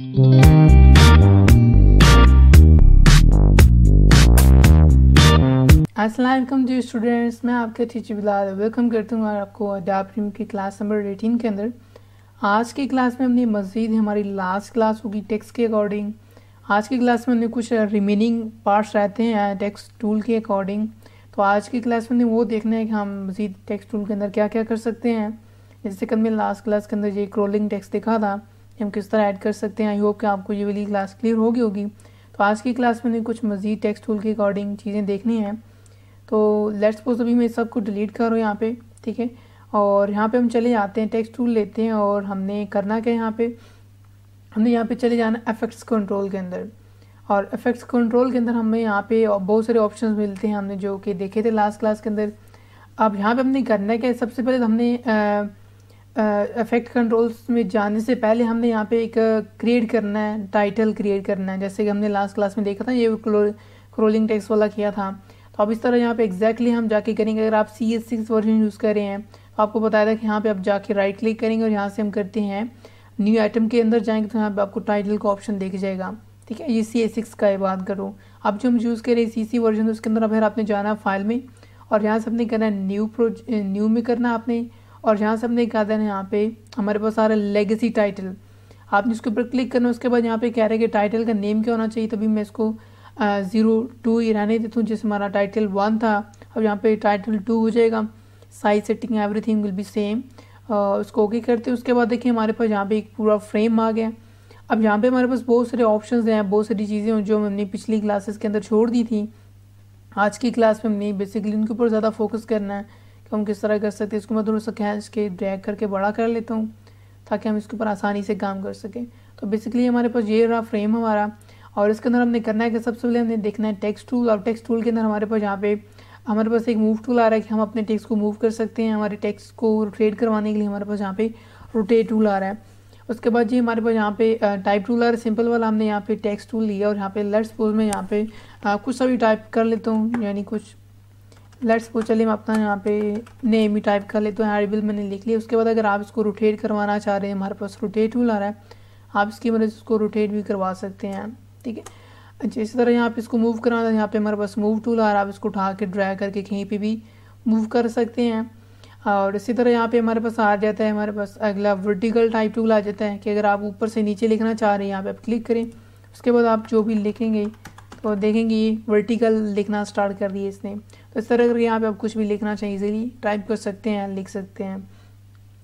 अस्सलाम वालेकुम जी स्टूडेंट्स, मैं आपके टीचर बिलाल वेलकम करता हूँ आपको अडाप्ट की क्लास नंबर 18 के अंदर। आज की क्लास में हमने मज़ीद हमारी लास्ट क्लास होगी टेक्स्ट के अकॉर्डिंग। आज की क्लास में हमने कुछ रिमेनिंग पार्ट्स रहते हैं टेक्स्ट टूल के अकॉर्डिंग। तो आज की क्लास में हमने वो देखना है कि हम मज़ीद टेक्स्ट टूल के अंदर क्या क्या कर सकते हैं। जैसे कल मैं लास्ट क्लास के अंदर ये क्रोलिंग टेक्स्ट देखा था, हम किस तरह ऐड कर सकते हैं। आई होप कि आपको ये वाली क्लास क्लियर होगी। तो आज की क्लास में हमने कुछ मज़ीद टेक्स्ट टूल के अकॉर्डिंग चीज़ें देखनी हैं। तो लेट्स सपोज अभी मैं सबको डिलीट कर रहा हूँ यहाँ पे, ठीक है। और यहाँ पे हम चले जाते हैं, टेक्स्ट टूल लेते हैं और हमने करना क्या हमने यहाँ पे चले जाना इफेक्ट्स कंट्रोल के अंदर। और इफेक्ट्स कंट्रोल के अंदर हमें यहाँ पे बहुत सारे ऑप्शंस मिलते हैं, हमने जो कि देखे थे लास्ट क्लास के अंदर। अब यहाँ पे हमने करना क्या है, सबसे पहले हमने इफेक्ट कंट्रोल्स में जाने से पहले हमने यहाँ पे एक क्रिएट करना है, टाइटल क्रिएट करना है। जैसे कि हमने लास्ट क्लास में देखा था, ये क्रोलिंग टेक्स्ट वाला किया था। तो अब इस तरह यहाँ पे एग्जैक्टली हम जाके करेंगे। अगर आप CS6 वर्जन यूज़ कर रहे हैं तो आपको बताया था कि यहाँ पे आप जाके राइट क्लिक करेंगे और यहाँ से हम करते हैं न्यू आइटम के अंदर जाएंगे तो यहाँ पे आपको टाइटल का ऑप्शन दिख जाएगा, ठीक है। ये CS6 का बात करूँ। अब जो हम यूज़ कर रहे हैं CC वर्जन, तो उसके अंदर फिर आपने जाना फाइल में और यहाँ से अपने करना है न्यू में करना आपने। और यहाँ से अपने क्या देना है, यहाँ पे हमारे पास आ रहा है लेगेसी टाइटल। आपने इसके ऊपर क्लिक करना। उसके बाद यहाँ पे कह रहे हैं कि टाइटल का नेम क्या होना चाहिए। तभी मैं इसको 02 ही रहने देता हूँ, जैसे हमारा टाइटल 1 था। अब यहाँ पे टाइटल 2 हो जाएगा। Size setting everything will be same. उसको ओके करते हैं। उसके बाद देखिए हमारे पास यहाँ पे एक पूरा फ्रेम आ गया। अब यहाँ पे हमारे पास बहुत सारे ऑप्शंस हैं, बहुत सारी चीज़ें हैं जो हमने पिछली क्लासेस के अंदर छोड़ दी थी। आज की क्लास में हमने बेसिकली उनके ऊपर ज़्यादा फोकस करना है कि हम किस तरह कर सकते हैं। इसको मैं थोड़ा सा खींच के ड्रैग करके बड़ा कर लेता हूँ ताकि हम इसके ऊपर आसानी से काम कर सकें। तो बेसिकली हमारे पास ये रहा फ्रेम हमारा। और इसके अंदर हमने करना है कि सबसे पहले हमने देखना है टेक्स्ट टूल। और टेक्स्ट टूल के अंदर हमारे पास यहाँ पे हमारे पास एक मूव टूल आ रहा है कि हम अपने टेक्स्ट को मूव कर सकते हैं। हमारे टेक्स्ट को रोटेट करवाने के लिए हमारे पास यहाँ पे रोटेट टूल आ रहा है। उसके बाद जी हमारे पास यहाँ पे टाइप टूल आ रहा है, सिंपल वाला। हमने यहाँ पे टेक्स्ट टूल लिया और यहाँ पे लेट्स सपोज मैं यहाँ पे कुछ सा भी टाइप कर लेता हूँ, यानी कुछ लेट्स सपोज चलिए मैं अपना यहाँ पे नेम ही टाइप कर लेता हूँ। एडिबल मैंने लिख लिया। उसके बाद अगर आप इसको रोटेट करवाना चाह रहे हैं, हमारे पास रोटेट टूल आ रहा है, आप इसकी मदद से इसको रोटेट भी करवा सकते हैं, ठीक है। अच्छा, इसी तरह यहाँ पे इसको मूव कराना है, यहाँ पे हमारे पास मूव टूल आ रहा है। आप इसको उठा के ड्रैग करके कहीं पे भी मूव कर सकते हैं। और इसी तरह यहाँ पे हमारे पास आ जाता है, हमारे पास अगला वर्टिकल टाइप टूल आ जाता है कि अगर आप ऊपर से नीचे लिखना चाह रहे हैं, यहाँ पे आप क्लिक करें। उसके बाद आप जो भी लिखेंगे तो देखेंगे ये वर्टिकल लिखना स्टार्ट कर दिए इसने। तो इस तरह करके यहाँ पे आप कुछ भी लिखना चाहिए इजीली टाइप कर सकते हैं, लिख सकते हैं।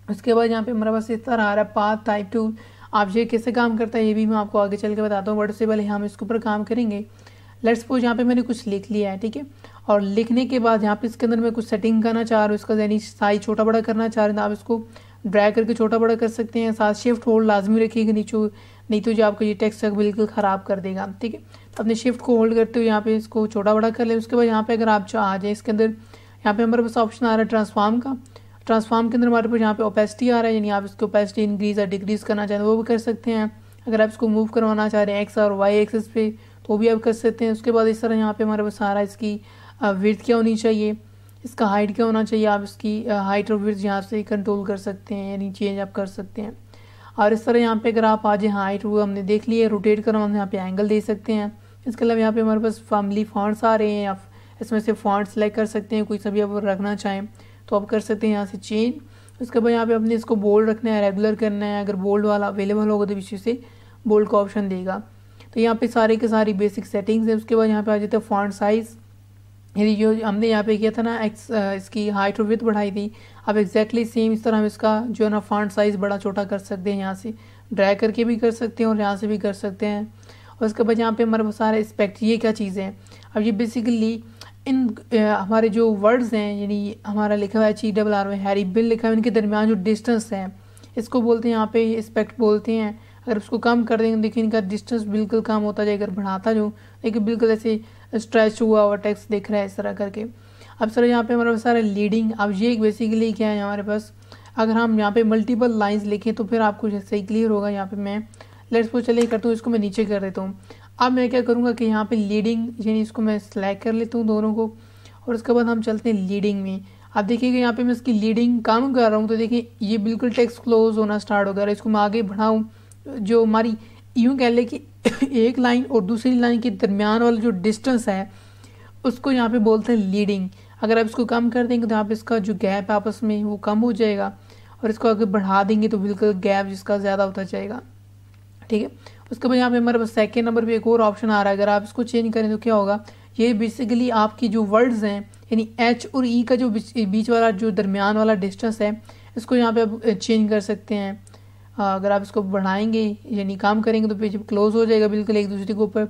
उसके बाद यहाँ पे हमारे पास इस तरह आ रहा है पाथ टाइप टूल। आप ये कैसे काम करता है ये भी मैं आपको आगे चल के बताता हूँ, बट उससे पहले हम इसके ऊपर काम करेंगे। लेट्स सपोज यहाँ पे मैंने कुछ लिख लिया है, ठीक है। और लिखने के बाद यहाँ पे इसके अंदर मैं कुछ सेटिंग करना चाह रहा हूँ, इसका यानी साइज छोटा बड़ा करना चाह रहे हैं, आप इसको ड्रैग करके छोटा बड़ा कर सकते हैं। साथ शिफ्ट होल्ड लाजमी रखिएगा नीचे, नहीं तो जो आपका ये टेक्स्ट बिल्कुल ख़राब कर देगा, ठीक है। तो अपने शिफ्ट को होल्ड करते हुए यहाँ पे इसको छोटा बड़ा कर लें। उसके बाद यहाँ पे अगर आप आ जाए इसके अंदर, यहाँ पे हमारे पास ऑप्शन आ रहा है ट्रांसफॉर्म का। ट्रांसफॉर्म के अंदर हमारे पास यहाँ पे ओपेसिटी आ रहा है, यानी आप इसको ओपेसिटी इंक्रीज या डिक्रीज करना चाहते हैं वो भी कर सकते हैं। अगर आप इसको मूव करवाना चाह रहे हैं एक्स और वाई एक्सिस पे तो भी आप कर सकते हैं। उसके बाद इस तरह यहाँ पे हमारे पास सारा इसकी विड्थ क्या होनी चाहिए, इसका हाइट क्या होना चाहिए, आप इसकी हाइट और विड्थ यहाँ से कंट्रोल कर सकते हैं, यानी चेंज आप कर सकते हैं। और इस तरह यहाँ पे अगर आप आ जाए हाइट वो हमने देख लिया, रोटेट करना हम यहाँ पे एंगल दे सकते हैं। इसके अलावा यहाँ पे हमारे पास फैमिली फॉन्ट्स आ रहे हैं, आप इसमें से फॉन्ट सेलेक्ट कर सकते हैं, कोई सा भी आप रखना चाहें तो आप कर सकते हैं यहाँ से चेंज। उसके बाद यहाँ पे अपने इसको बोल्ड रखना है, रेगुलर करना है। अगर बोल्ड वाला अवेलेबल होगा तो पीछे से बोल्ड का ऑप्शन देगा। तो यहाँ पे सारे के सारी बेसिक सेटिंग्स है। उसके बाद यहाँ पे आ जाता है फॉन्ट साइज़, यदि जो हमने यहाँ पे किया था ना इसकी हाइट और विड्थ बढ़ाई थी, अब एग्जैक्टली सेम इस तरह हम इसका जो है ना फॉन्ट साइज़ बड़ा छोटा कर सकते हैं। यहाँ से ड्रैग करके भी कर सकते हैं और यहाँ से भी कर सकते हैं। और उसके बाद यहाँ पे हमारे पास सारे एस्पेक्ट, ये क्या चीज़ें हैं। अब ये बेसिकली इन हमारे जो वर्ड्स हैं, यानी हमारा लिखा हुआ है HERR में हैरी बिल लिखा है, इनके दरमियान जो डिस्टेंस है इसको बोलते हैं यहाँ पे एस्पेक्ट बोलते हैं। अगर उसको कम कर देंगे देखिए इनका डिस्टेंस बिल्कुल कम होता जाए, अगर बढ़ाता जो देखिए बिल्कुल ऐसे स्ट्रेच हुआ हुआ टेक्स्ट दिख रहा है इस तरह करके। अब सर यहाँ पे हमारे पास सारा लीडिंग, अब ये बेसिकली क्या है हमारे पास, अगर हम यहाँ पे मल्टीपल लाइंस लिखें तो फिर आपको सही क्लियर होगा। यहाँ पे मैं लेट्स सपोज चलिए करता हूँ, इसको मैं नीचे कर देता हूँ। अब मैं क्या करूँगा कि यहाँ पे लीडिंग यानी इसको मैं सिलेक्ट कर लेता हूँ दोनों को, और उसके बाद हम चलते हैं लीडिंग में। अब देखिएगा यहाँ पे मैं इसकी लीडिंग कम कर रहा हूँ तो देखिए ये बिल्कुल टेक्स्ट क्लोज होना स्टार्ट हो गया। इसको मैं आगे बढ़ाऊँ, जो हमारी यूँ कह ले कि एक लाइन और दूसरी लाइन के दरमियान वाला जो डिस्टेंस है उसको यहाँ पे बोलते हैं लीडिंग। अगर आप इसको कम कर देंगे तो यहाँ पे इसका जो गैप है आपस में वो कम हो जाएगा, और इसको अगर बढ़ा देंगे तो बिल्कुल गैप जिसका ज़्यादा होता जाएगा। ठीक है, उसके बाद यहाँ पे हमारे पास सेकेंड नंबर पे एक और ऑप्शन आ रहा है। अगर आप इसको चेंज करें तो क्या होगा, ये बेसिकली आपकी जो वर्ड्स हैं यानी एच और ई का जो बीच वाला जो दरमियान वाला डिस्टेंस है इसको यहाँ पे आप चेंज कर सकते हैं। अगर आप इसको बढ़ाएंगे यानी काम करेंगे तो पेज क्लोज हो जाएगा बिल्कुल एक दूसरे के ऊपर।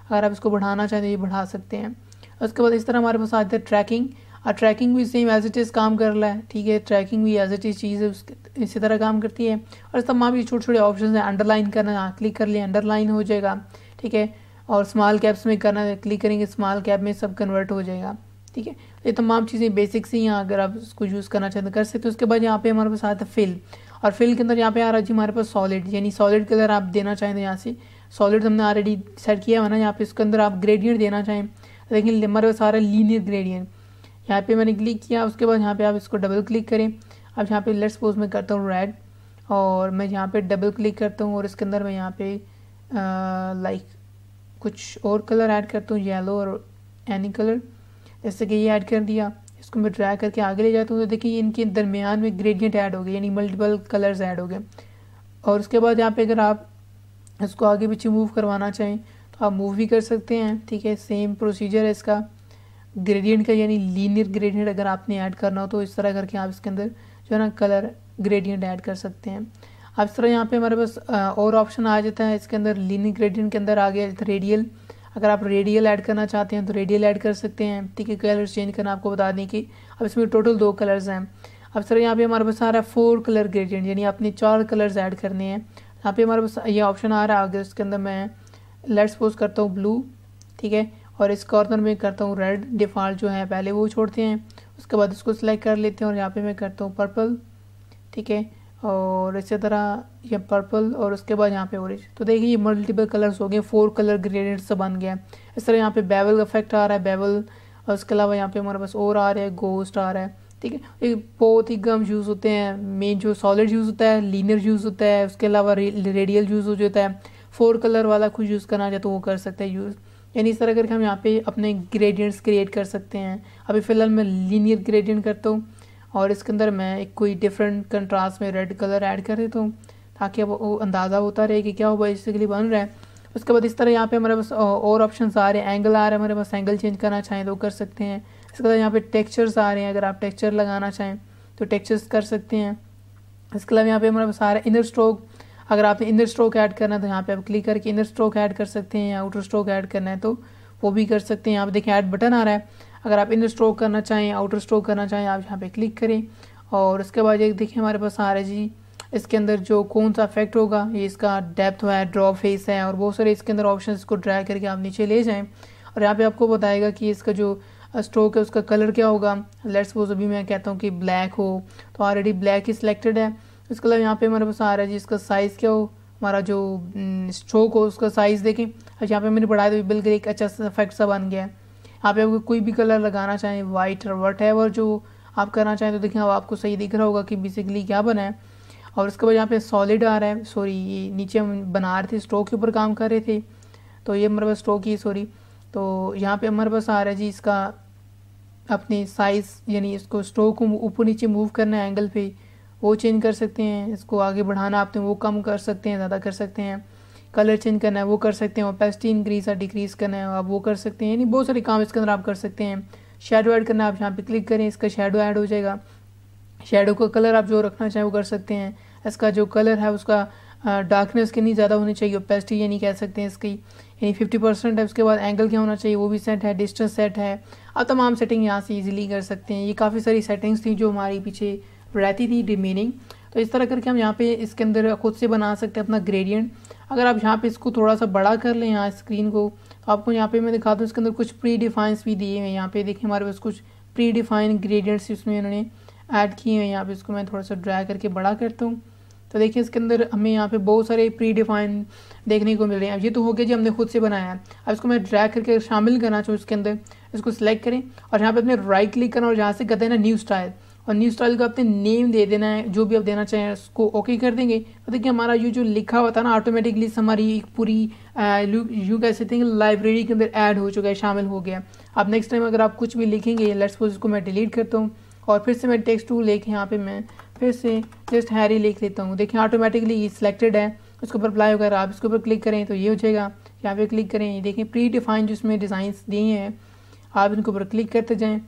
अगर आप इसको बढ़ाना चाहें तो ये बढ़ा सकते हैं। उसके बाद इस तरह हमारे पास आता है ट्रैकिंग, और ट्रैकिंग भी सेम एज इट इज़ काम कर रहा है। ठीक है, ट्रैकिंग भी एज इट इज़ चीज़ है, इसी तरह काम करती है। और तमाम भी छोटे छोटे ऑप्शन हैं। अंडरलाइन करना है, क्लिक कर लिया अंडरलाइन हो जाएगा। ठीक है, और स्मॉल कैप्स में करना है, क्लिक करेंगे स्मॉल कैप में सब कन्वर्ट हो जाएगा। ठीक है, ये तमाम चीज़ें बेसिक्स ही हैं, अगर आप इसको यूज़ करना चाहते हैं कर सकते हो। उसके बाद यहाँ पे हमारे पास आता है फिल, और फिल के अंदर यहाँ पे आ रहा है जी हमारे पास सॉलिड, यानी सॉलिड कलर आप देना चाहें तो यहाँ से सॉलिड हमने ऑलरेडी सेट किया हुआ ना। यहाँ पे इसके अंदर आप ग्रेडियंट देना चाहें लेकिन हमारे पास आ रहा है लीनियर ग्रेडियंट। यहाँ पे मैंने क्लिक किया, उसके बाद यहाँ पे आप इसको डबल क्लिक करें। अब यहाँ पे लेट्स सपोज मैं करता हूँ रेड, और मैं यहाँ पे डबल क्लिक करता हूँ और इसके अंदर मैं यहाँ पे लाइक कुछ और कलर ऐड करता हूँ, येलो और एनी कलर, जैसे कि ये ऐड कर दिया। इसको मैं ड्रैग करके आगे ले जाता हूँ तो देखिए इनके दरमियान में ग्रेडियंट ऐड हो गए, यानी मल्टीपल कलर्स ऐड हो गए। और उसके बाद यहाँ पे अगर आप इसको आगे पीछे मूव करवाना चाहें तो आप मूव भी कर सकते हैं। ठीक है, सेम प्रोसीजर है इसका ग्रेडियंट का, यानी लीनियर ग्रेडियंट अगर आपने ऐड करना हो तो इस तरह करके आप इसके अंदर जो है ना कलर ग्रेडियंट ऐड कर सकते हैं। अब इस तरह यहाँ पे हमारे पास और ऑप्शन आ जाता है इसके अंदर। लीनियर ग्रेडियंट के अंदर आ गया रेडियल, अगर आप रेडियल ऐड करना चाहते हैं तो रेडियल ऐड कर सकते हैं। ठीक है, कलर्स चेंज करना आपको बता दें कि अब इसमें टोटल 2 कलर्स हैं। अब सर यहाँ पे हमारे पास आ रहा है 4 कलर ग्रेडियंट, यानी आपने 4 कलर्स ऐड करने हैं। यहाँ पे हमारे पास ये ऑप्शन आ रहा है। अगर इसके अंदर मैं लेट्स सपोज करता हूँ ब्लू, ठीक है, और इस कॉर्नर में करता हूँ रेड, डिफ़ॉल्ट जो है पहले वो छोड़ते हैं। उसके बाद इसको सिलेक्ट कर लेते हैं और यहाँ पे मैं करता हूँ पर्पल। ठीक है, और इसी तरह ये पर्पल और उसके बाद यहाँ पे ऑरेंज। तो देखिए ये मल्टीपल कलर्स हो गए, 4 कलर ग्रेडियंट से बन गया। इस तरह यहाँ पे बेवल का इफेक्ट आ रहा है, बेवल, और उसके अलावा यहाँ पे हमारे पास और आ रहा है गोस्ट आ रहा है। ठीक है, ये बहुत ही कम यूज़ होते हैं। मेन जो सॉलिड यूज़ होता है, लीनियर यूज़ होता है, उसके अलावा रेडियल यूज़ हो जाता है। 4 कलर वाला कुछ यूज़ करना चाहे तो वो कर सकते हैं यूज़, यानी इस तरह करके हम यहाँ पे अपने ग्रेडियंट्स क्रिएट कर सकते हैं। अभी फ़िलहाल मैं लीनियर ग्रेडियंट करता हूँ और इसके अंदर मैं एक कोई डिफरेंट कंट्रास्ट में रेड कलर ऐड कर देता हूँ ताकि अब वो अंदाज़ा होता रहे कि क्या हुआ बेसिकली बन रहा है। उसके बाद इस तरह यहाँ पे हमारे पास और ऑप्शंस आ रहे हैं। एंगल आ रहा है हमारे पास, एंगल चेंज करना चाहें तो कर सकते हैं। इसके बाद यहाँ पे टेक्सचर्स आ रहे हैं, अगर आप टेक्सचर लगाना चाहें तो टेक्सचर्स कर सकते हैं। इसके अलावा यहाँ पे हमारे पास आ रहा है इनर स्ट्रोक, अगर आपने इनर स्ट्रोक ऐड करना है तो यहाँ पे आप क्लिक करके इनर स्ट्रोक ऐड कर सकते हैं, या आउटर स्ट्रोक ऐड करना है तो वो भी कर सकते हैं। यहाँ पे देखिए ऐड बटन आ रहा है, अगर आप इनर स्ट्रोक करना चाहें, आउटर स्ट्रोक करना चाहें, आप यहाँ पे क्लिक करें। और उसके बाद ये देखिए हमारे पास आ रहा है जी इसके अंदर जो कौन सा इफेक्ट होगा, ये इसका डेप्थ है, ड्रॉ फेस है, और बहुत सारे इसके अंदर ऑप्शन, इसको ड्रैग करके आप नीचे ले जाएँ और यहाँ पे आपको बताएगा कि इसका जो स्ट्रोक है उसका कलर क्या होगा। लेट्स सपोज अभी मैं कहता हूँ कि ब्लैक हो, तो ऑलरेडी ब्लैक ही सिलेक्टेड है। इसके अलावा यहाँ पे हमारे पास आ रहा है जी इसका साइज़ क्या हो, हमारा जो स्ट्रोक हो उसका साइज़ देखें। अच्छा यहाँ पे मैंने बढ़ाया तो बिल्कुल एक अच्छा सा इफेक्ट सा बन गया है। यहाँ पे आपको कोई भी कलर लगाना चाहें, वाइट और वट एवर जो आप करना चाहें तो देखें अब आपको सही दिख रहा होगा कि बेसिकली क्या बना है। और उसके बाद यहाँ पे सॉलिड आ रहा है, सॉरी ये नीचे हम बना रहे थे, स्ट्रोक के ऊपर काम कर रहे थे तो ये हमारे पास स्ट्रोक ही, सॉरी। तो यहाँ पे हमारे पास आ रहा है जी इसका अपने साइज़, यानी इसको स्ट्रोक को ऊपर नीचे मूव करना है एंगल पे, वो चेंज कर सकते हैं। इसको आगे बढ़ाना आपने वो कम कर सकते हैं, ज़्यादा कर सकते हैं। कलर चेंज करना है वो कर सकते हैं, ओपेसिटी इंक्रीज या डिक्रीज़ करना है आप वो कर सकते हैं, यानी बहुत सारे काम इसके अंदर आप कर सकते हैं। शेडो ऐड करना है, आप यहाँ पे क्लिक करें, इसका शेडो ऐड हो जाएगा। शेडो का कलर आप जो रखना चाहें वो कर सकते हैं। इसका जो कलर है उसका डार्कनेस कितनी ज़्यादा होनी चाहिए, ओपेसिटी यानी कह सकते हैं इसकी, यानी 50% है। उसके बाद एंगल क्या होना चाहिए वो भी सेट है, डिस्टेंस सेट है। आप तमाम सेटिंग यहाँ से इजीली कर सकते हैं। ये काफ़ी सारी सेटिंग्स थी जो हमारी पीछे रहती थी रिमेनिंग, तो इस तरह करके हम यहाँ पे इसके अंदर खुद से बना सकते हैं अपना ग्रेडियंट। अगर आप यहाँ पे इसको थोड़ा सा बड़ा कर लें यहाँ स्क्रीन को, तो आपको यहाँ पे मैं दिखाता हूँ इसके अंदर कुछ प्री डिफाइंस भी दिए हैं। यहाँ पे देखिए हमारे पास कुछ प्री डिफाइन ग्रेडियंट्स इसमें उन्होंने ऐड किए हैं। यहाँ पे इसको मैं थोड़ा सा ड्रैग करके बड़ा करता हूँ तो देखिए इसके अंदर हमें यहाँ पे बहुत सारे प्री डिफाइन देखने को मिल रहे हैं। अब ये तो हो गया जी हमने खुद से बनाया है। अब इसको मैं ड्रैग करके शामिल करना चाहूँ इसके अंदर, इसको सिलेक्ट करें और यहाँ पे अपने राइट क्लिक करना और यहाँ से कहते हैं ना न्यू स्टाइल, और न्यू स्टाइल को आपने नेम दे देना है, जो भी आप देना चाहें उसको ओके कर देंगे। तो देखिए हमारा ये जो लिखा हुआ था ना ऑटोमेटिकली हमारी एक पूरी यू कह सकते हैं लाइब्रेरी के अंदर ऐड हो चुका है, शामिल हो गया। अब नेक्स्ट टाइम अगर आप कुछ भी लिखेंगे, लेट्स सपोज इसको मैं डिलीट करता हूँ और फिर से मैं टेक्स्ट टूल लेके यहाँ पे मैं फिर से जस्ट हैरी लिख लेता हूँ। देखिए ऑटोमेटिकली ये सिलेक्टेड है, उसके ऊपर अप्लाई होकर आप इसके ऊपर क्लिक करें तो ये हो जाएगा। यहाँ पे क्लिक करें, देखें प्री डिफाइंड जो इसमें डिज़ाइंस दिए हैं आप इनके ऊपर क्लिक करते जाएं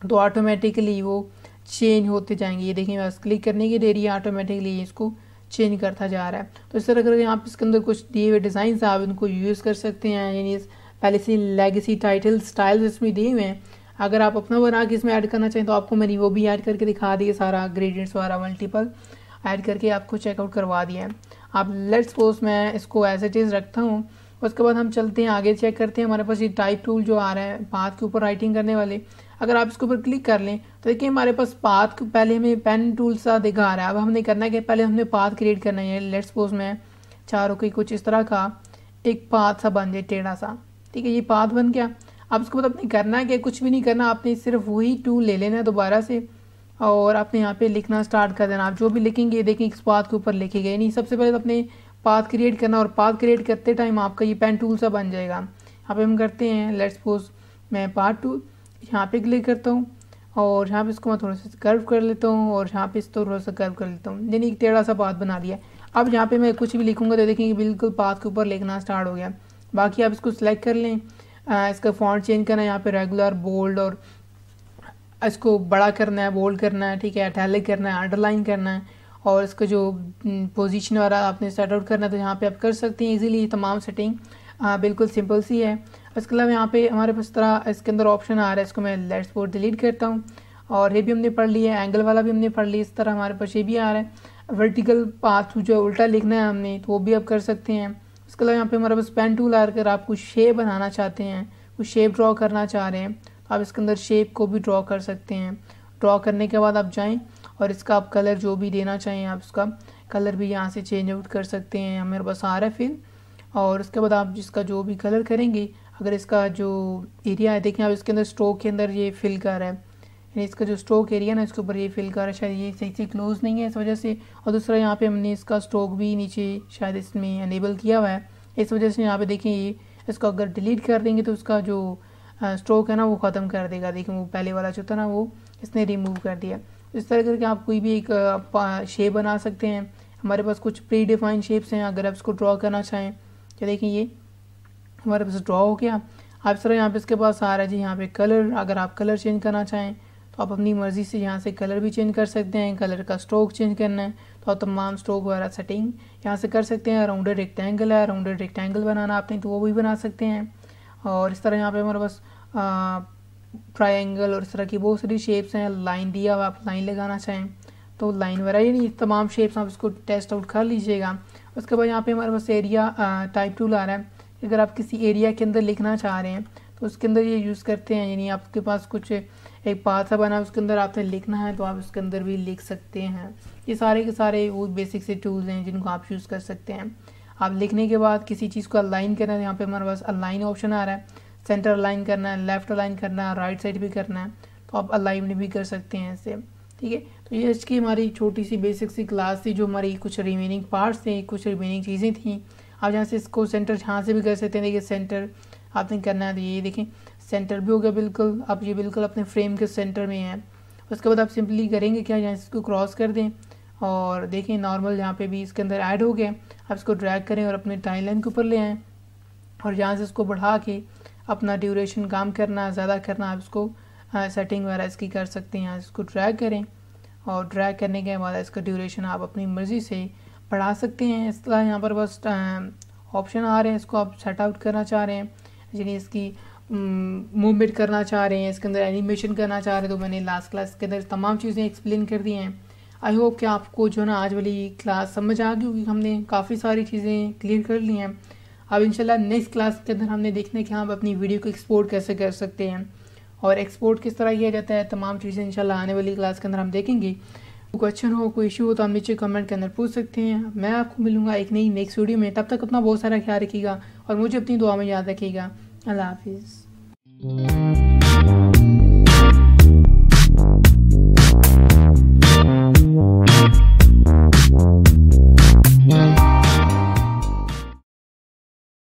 तो ऑटोमेटिकली वो चेंज होते जाएंगे। ये देखें बस क्लिक करने की देरी है, ऑटोमेटिकली इसको चेंज करता जा रहा है। तो इस तरह करके आप इसके अंदर कुछ दिए हुए डिज़ाइन आप इनको यूज़ कर सकते हैं। यानी पहले से लेगेसी टाइटल स्टाइल्स इसमें दिए हुए हैं, अगर आप अपना बना के इसमें ऐड करना चाहें तो आपको मैंने वो भी ऐड करके दिखा दिया, सारा ग्रेडियंट्स वाला मल्टीपल ऐड करके आपको चेकआउट करवा दिया है। आप लेट्स सपोज मैं इसको एज इट इज़ रखता हूँ, उसके बाद हम चलते हैं आगे, चेक करते हैं हमारे पास ये टाइप टूल जो आ रहा है पाथ के ऊपर राइटिंग करने वाले। अगर आप इसके ऊपर क्लिक कर लें तो देखिए हमारे पास पाथ पहले हमें पेन टूल सा दिखा रहा है। अब हमने करना है कि पहले हमने पाथ क्रिएट करना है। लेट्स सपोज मैं चारों की कुछ इस तरह का एक पाथ सा बन जाए, टेढ़ा सा, ठीक है, ये पाथ बन गया। अब उसके बाद आपने करना है कि कुछ भी नहीं करना, आपने सिर्फ वही टूल ले लेना है दोबारा से और आपने यहाँ पे लिखना स्टार्ट कर देना। आप जो भी लिखेंगे देखें इस पाथ के ऊपर लिखेंगे नहीं, सबसे पहले तो अपने पाथ क्रिएट करना और पाथ क्रिएट करते टाइम आपका ये पेन टूल सा बन जाएगा। यहाँ पे हम करते हैं लेट्स सपोज मैं पाथ टूल यहाँ पे क्लिक करता हूँ और यहाँ पे इसको मैं थोड़ा सा कर्व कर लेता हूँ और यहाँ पे इसको थोड़ा सा कर्व कर लेता हूँ, यानी एक टेढ़ा सा पाथ बना दिया। अब यहाँ पे मैं कुछ भी लिखूँगा तो देखेंगे बिल्कुल पाथ के ऊपर लिखना स्टार्ट हो गया। बाकी आप इसको सिलेक्ट कर लें, इसका फॉन्ट चेंज करना है, यहाँ पे रेगुलर बोल्ड और इसको बड़ा करना है, बोल्ड करना है, ठीक है, इटैलिक करना है, अंडरलाइन करना है और इसका जो पोजीशन वाला आपने सेट आउट करना है तो यहाँ पे आप कर सकते हैं इजीली। ये तमाम सेटिंग बिल्कुल सिंपल सी है। इसके अलावा यहाँ पे हमारे पास तरह इसके अंदर ऑप्शन आ रहा है, इसको मैं लेट्स सपोज डिलीट करता हूँ और ये भी हमने पढ़ लिया है, एंगल वाला भी हमने पढ़ लिया। इस तरह हमारे पास ये भी आ रहा है, वर्टिकल पाथ जो उल्टा लिखना है हमने तो वो भी आप कर सकते हैं। इसके अलावा यहाँ पे हमारे पास पेन टूल आकर आप कुछ शेप बनाना चाहते हैं, कुछ शेप ड्रॉ करना चाह रहे हैं तो आप इसके अंदर शेप को भी ड्रॉ कर सकते हैं। ड्रॉ करने के बाद आप जाएं और इसका आप कलर जो भी देना चाहें आप इसका कलर भी यहाँ से चेंज आउट कर सकते हैं। हमारे पास आ रहा है फिल और उसके बाद आप जिसका जो भी कलर करेंगे, अगर इसका जो एरिया है देखें आप इसके अंदर स्ट्रोक के अंदर ये फिल कर रहा है, यानी इसका जो स्ट्रोक एरिया ना इसके ऊपर ये फिल कर रहा है, शायद ये सही से क्लोज नहीं है इस वजह से। और दूसरा यहाँ पे हमने इसका स्ट्रोक भी नीचे शायद इसमें अनेबल किया हुआ है, इस वजह से यहाँ पे देखें ये इसको अगर डिलीट कर देंगे तो उसका जो स्ट्रोक है ना वो ख़त्म कर देगा। देखें वो पहले वाला जो था ना वो इसने रिमूव कर दिया। इस तरह करके आप कोई भी एक शेप बना सकते हैं। हमारे पास कुछ प्री डिफाइंड शेप्स हैं, अगर आप इसको ड्रॉ करना चाहें तो देखिए ये हमारे पास ड्रॉ हो गया। आप तरह यहाँ पे इसके पास आ रहा है जी यहाँ पे कलर, अगर आप कलर चेंज करना चाहें तो आप अपनी मर्ज़ी से यहाँ से कलर भी चेंज कर सकते हैं। कलर का स्ट्रोक चेंज करना है तो आप तमाम स्ट्रोक वगैरह सेटिंग यहाँ से कर सकते हैं। राउंडेड रेक्टेंगल है, राउंडेड रेक्टेंगल बनाना आपने तो वो भी बना सकते हैं। और इस तरह यहाँ पे हमारे पास ट्रायंगल और इस तरह की बहुत सारी शेप्स हैं। लाइन दिया हुआ, आप लाइन लगाना चाहें तो लाइन वगैरह, यानी तमाम शेप्स आप इसको टेस्ट आउट कर लीजिएगा। उसके बाद यहाँ पे हमारे पास एरिया टाइप टूल आ रहा है। अगर आप किसी एरिया के अंदर लिखना चाह रहे हैं तो उसके अंदर ये यूज़ करते हैं, यानी आपके पास कुछ एक पाथ बना उसके अंदर आपने लिखना है तो आप उसके अंदर भी लिख सकते हैं। ये सारे के सारे वो बेसिक से टूल्स हैं जिनको आप यूज़ कर सकते हैं। आप लिखने के बाद किसी चीज़ को अलाइन करना है, यहाँ पे हमारे पास अलाइन ऑप्शन आ रहा है, सेंटर अलाइन करना है, लेफ्ट अलाइन करना है, राइट साइड भी करना है तो आप अलाइन भी कर सकते हैं इससे, ठीक है। तो ये इसकी हमारी छोटी सी बेसिक सी क्लास थी, जो हमारी कुछ रिमेनिंग पार्ट्स थे, कुछ रिमेनिंग चीज़ें थी। आप यहाँ से इसको सेंटर यहाँ से भी कर सकते हैं। देखिए सेंटर आपने करना है तो ये देखें सेंटर भी हो गया बिल्कुल, आप ये बिल्कुल अपने फ्रेम के सेंटर में हैं। उसके बाद आप सिंपली करेंगे क्या, यहाँ से इसको क्रॉस कर दें और देखें नॉर्मल यहाँ पे भी इसके अंदर ऐड हो गया। आप इसको ड्रैग करें और अपने टाइम लाइन के ऊपर ले आएँ और यहाँ से इसको बढ़ा के अपना ड्यूरेशन काम करना ज़्यादा करना, आप इसको सेटिंग वगैरह इसकी कर सकते हैं। यहाँ से इसको ड्रैग करें और ड्रैग करने के बाद इसका ड्यूरेशन आप अपनी मर्ज़ी से बढ़ा सकते हैं। इस तरह यहाँ पर बस ऑप्शन आ रहे हैं, इसको आप सेट आउट करना चाह रहे हैं, यानी इसकी मूवमेंट करना चाह रहे हैं, इसके अंदर एनिमेशन करना चाह रहे हैं, तो मैंने लास्ट क्लास के अंदर तमाम चीज़ें एक्सप्लेन कर दी हैं। आई होप कि आपको जो है ना आज वाली क्लास समझ आ गई होगी। हमने काफ़ी सारी चीज़ें क्लियर कर ली हैं। अब इंशाल्लाह नेक्स्ट क्लास के अंदर हमने देखना है कि हम अपनी वीडियो को एक्सपोर्ट कैसे कर सकते हैं और एक्सपोर्ट किस तरह किया जाता है। तमाम चीज़ें इंशाल्लाह आने वाली क्लास के अंदर हम देखेंगे। कोई क्वेश्चन हो, कोई इशू हो तो आप नीचे कमेंट के अंदर पूछ सकते हैं। मैं आपको मिलूंगा एक नई नेक्स्ट वीडियो में। तब तक अपना बहुत सारा ख्याल रखिएगा और मुझे अपनी दुआ में याद रखिएगा। अल्लाह हाफिज़।